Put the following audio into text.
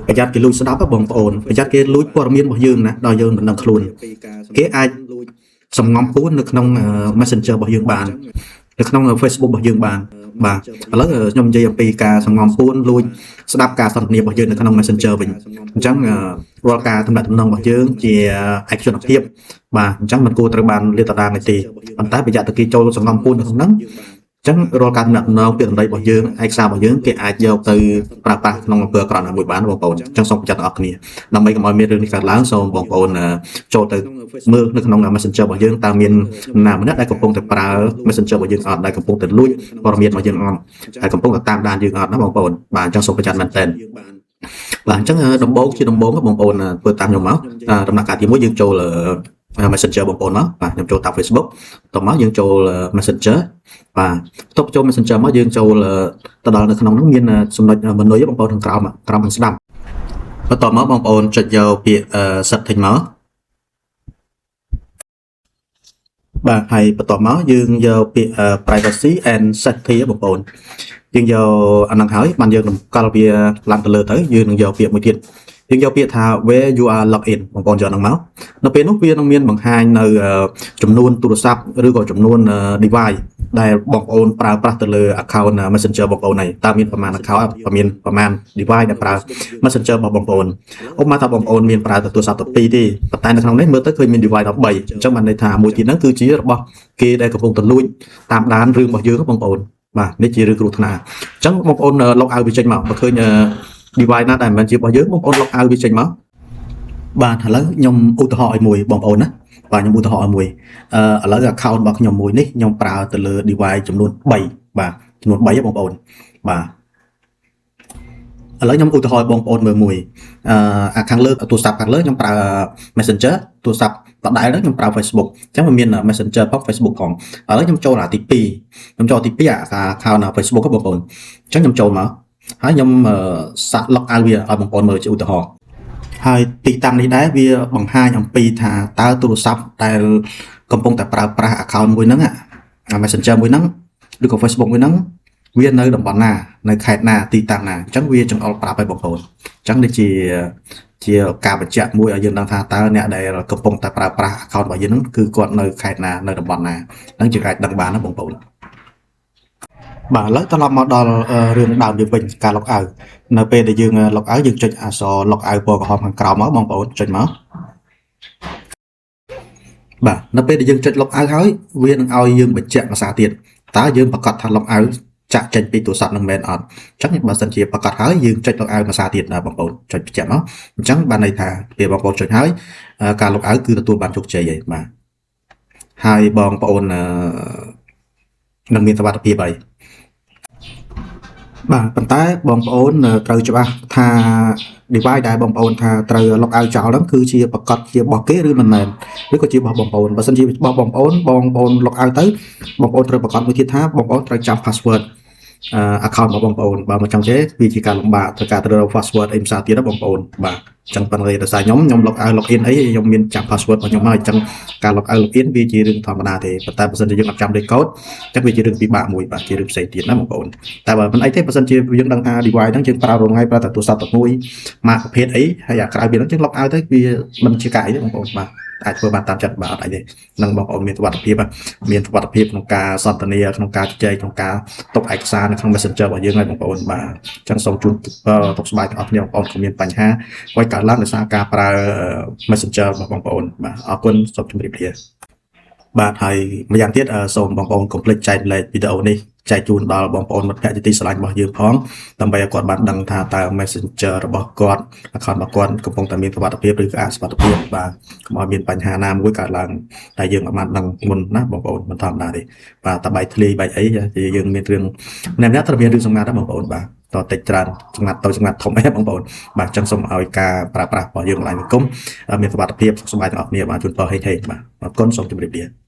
ประหยัดกิลุยสนับก็บ่งโอนประหยัดกิลุยปรมีนบ่ยืมนะดอยยืมมันดังคลุนเกไอสมงอมพูนในขนมmessenger บ่ยืมบานในขนมFacebook บ่ยืมบานบ่แล้วยมใจปีกาสมงอมพูนลุยสนับการสัมเนียบ่ยืมในขนม messenger វិញจังរាល់ការតំណងរបស់យើងជាឯកជនភាពបាទអញ្ចឹងមិនគួរត្រូវបានលាតត្រដាងទេប៉ុន្តែប្រយ័ត្នតែគេចូលសង្ងំពូននៅក្នុងហ្នឹងចឹងរាល់ការដំណើរពាក្យសម្ដីរបស់យើងឯកសាររបស់យើងគេអាចយកទៅប្រើប្រាស់ក្នុងអំពើអាក្រក់ណាមួយបានបងប្អូនចឹងសូមប្រយ័ត្នទាំងអស់គ្នាដើម្បីកុំឲ្យមានរឿងនេះកើតឡើងសូមបងប្អូនចូលទៅមើលនៅក្នុង Messenger របស់យើងតើមានណាម្នាក់ដែលកំពុងតែប្រើ Messenger របស់យើងអត់ដែលកំពុងតែលួចព័ត៌មានរបស់យើងអត់ហើយកំពុងតែតាមដានយើងអត់ណាបងប្អូនបាទអញ្ចឹងសូមប្រយ័ត្នមែនទែនបាទអញ្ចឹងដំបូងបងប្អូនធ្វើតាមខ្ញុំមកដំណាក់កាលទី1យើងចូលMessenger បងប្អូនមកបាទខ្ញុំចូលតាម Facebook តមកយើងចូល Messenger បាទបន្ទាប់ចូល Messenger មកយើងចូលទៅដល់នៅក្នុងនោះមានចំណុច menu បងប្អូនខាងក្រោមខាងស្ដាប់បន្ទាប់មកបងប្អូនចុចយកពាក្យ setting មកបាទហើយបន្ទាប់មកយើងយកពាក្យ privacy and safety បងប្អូនយើងយកអាហ្នឹងហើយបានយើងតម្កល់វាឡើងទៅលើទៅយើងនឹងយកពាក្យមួយទៀតយើងយកពាក្យថា where you are logged in បងប្អូនយកហ្នឹងមកនៅពេលនោះវានឹងមានបង្ហាញនៅចំនួនទូរស័ព្ទឬក៏ចំនួន device ដែលបងប្អូនប្រើប្រាស់ទៅលើ account Messenger បងប្អូនnày តើមានប្រមាណ account មានប្រមាណ device ដែលប្រើ Messenger របស់បងប្អូនឧបមាថាបងប្អូនមានប្រើទូរស័ព្ទ12ទេប៉ុន្តែនៅក្នុងនេះមើលទៅឃើញមាន device 13អញ្ចឹងបានន័យថាមួយទៀតហ្នឹងគឺជារបស់គេដែលកំពុងតែលួចតាមដានរឿងរបស់យើងបងប្អូនបាទនេះជារឿងគ្រោះថ្នាក់អញ្ចឹងបងប្អូន log out វាចេញមកបើឃើញdevice ណាដែលមិនមែនជារបស់យើងបងប្អូន log out វាចេញមកបាទឥឡូវខ្ញុំឧទាហរណ៍ឲ្យមួយបងប្អូនណាបាទខ្ញុំឧទាហរណ៍ឲ្យមួយឥឡូវ account របស់ខ្ញុំមួយនេះខ្ញុំប្រើទៅលើ device ចំនួន3បាទចំនួន3បងប្អូនបាទឥឡូវខ្ញុំឧទាហរណ៍ឲ្យបងប្អូនមើលមួយខាងលើទូរស័ព្ទខាងលើខ្ញុំប្រើ Messenger ទូរស័ព្ទដដែលហ្នឹងខ្ញុំប្រើ Facebook អញ្ចឹងវាមាន Messenger ផង Facebook ផងឥឡូវខ្ញុំចូលទី2ខ្ញុំចូលទី2account Facebook បងប្អូនអញ្ចឹងខ្ញុំចូលមកហើយខ្ញុំសាក់ log out វាឲ្យបងប្អូនមើលជាឧទាហរណ៍ហើយទីតាំងនេះដែរវាបង្ហាញអំពីថាតើទូរស័ព្ទដែលកំពុងតែប្រើប្រាស់ account មួយហ្នឹងMessenger មួយហ្នឹងឬក៏ Facebook មួយហ្នឹងវានៅតំបន់ណានៅខេត្តណាទីតាំងណាអញ្ចឹងវាចង្អុលប្រាប់ឲ្យបងប្អូនអញ្ចឹងនេះជាការបញ្ជាក់មួយឲ្យយើងដឹងថាតើអ្នកដែលកំពុងតែប្រើប្រាស់ account របស់យើងហ្នឹងគឺគាត់នៅខេត្តណានៅតំបន់ណាហ្នឹងជាអាចដឹងបានណាបងប្អូនបាទឥឡូវត្រឡប់មកដល់រឿងដើមយើងវិញការ log out នៅពេលដែលយើង log out យើងចុចអក្សរ log out ពណ៌ក្រហមខាងក្រោមមកបងប្អូនចុចមកបាទនៅពេលដែលយើងចុច log out ហើយវានឹងឲ្យយើងបញ្ជាក់ភាសាទៀតតើយើងប្រកាសថា log out ចាក់ចេញពីទូរស័ព្ទនឹងមែនអត់អញ្ចឹងបើសិនជាប្រកាសហើយយើងចុច log out ភាសាទៀតណាបងប្អូនចុចបញ្ជាក់មកអញ្ចឹងបានន័យថាពេលបងប្អូនចុចហើយការ log out គឺទទួលបានជោគជ័យហើយបាទហើយបងប្អូននឹងមានសុវត្ថិភាពហើយបាទប៉ុន្តែបងប្អូនត្រូវច្បាស់ថា device ដែលបងប្អូនថាត្រូវ log out ចោលហ្នឹងគឺជាប្រកាសជារបស់គេឬមិនមែនឬក៏ជារបស់បងប្អូនបើសិនជារបស់បងប្អូន log out ទៅបងប្អូនត្រូវប្រកាសមួយទៀតថាបងប្អូនត្រូវចាំ password account របស់បងប្អូនបើមិនចង់ទេវាជាការលំបាកត្រូវការត្រូវ password អីភាសាទៀតណាបងប្អូនបាទអញ្ចឹងប៉ុន្តែដោយសារខ្ញុំ log out log in អីខ្ញុំមានចាំ password របស់ខ្ញុំហើយអញ្ចឹងការ log out log in វាជារឿងធម្មតាទេប៉ុន្តែបើសិនជាយើងអត់ចាំលេខកូដអញ្ចឹងវាជារឿងពិបាកមួយបាទជារឿងផ្សេងទៀតណាបងប្អូនតែបើមិនអីទេបើសិនជាយើងដឹងថា device ហ្នឹងយើងប្រើរងថ្ងៃប្រើតែទូរស័ព្ទតែមួយម៉ាកប្រភេទអីហើយអាក្រៅពីហ្នឹងយើង log out ទៅវាមិនជាការអីទេបងប្អូនបាទអាចធ្វើបានតាមចិត្តបាទអត់អីទេនឹងបងប្អូនមានសុវត្ថិភាពក្នុងការសន្ទនាក្នុងការជជែកក្នុងការទុកឯកសារនៅក្នុង Messenger របស់យើងហើយបងប្អូនបាទអញ្ចឹងសូមជូនទុកស្បាយទាំងអស់គ្នាបងប្អូនក៏មានបញ្ហាអ្វីកើតឡើងដោយសារការប្រើ Messenger របស់បងប្អូនបាទអរគុណសូមជម្រាបលាបាទហើយម្យ៉ាងទៀតសូមបងប្អូនកុំភ្លេចចែករំលែកវីដេអូនេះចែកជូនដល់បងប្អូនមិត្តភ័ក្តិជាទីស្រឡាញ់របស់យើងផងដើម្បីឲ្យគាត់បានដឹងថាតើ Messenger របស់គាត់ account របស់គាត់កំពុងតែមានសុវត្ថិភាពឬក៏អសុវត្ថិភាពបាទកុំឲ្យមានបញ្ហាណាមួយកើតឡើងតែយើងអត់បានដឹងមុនណាបងប្អូនមិនធម្មតាទេបាទតបែកធ្លាយបែកអីយើងមានរឿងអ្នកត្រូវមានរឿងសម្ងាត់ដែរបងប្អូនបាទតតិចច្រើនសម្ងាត់ទៅសម្ងាត់ធំអីបងប្អូនបាទអញ្ចឹងសូមឲ្យការប្រើប្រាស់របស់យើងឡើងសង្គមមានសុវត្ថិភាពសុខសប្បាយទាំងអស់គ្នាបាទជូនពរហេងបាទអរគុណសូមជម្រាបលា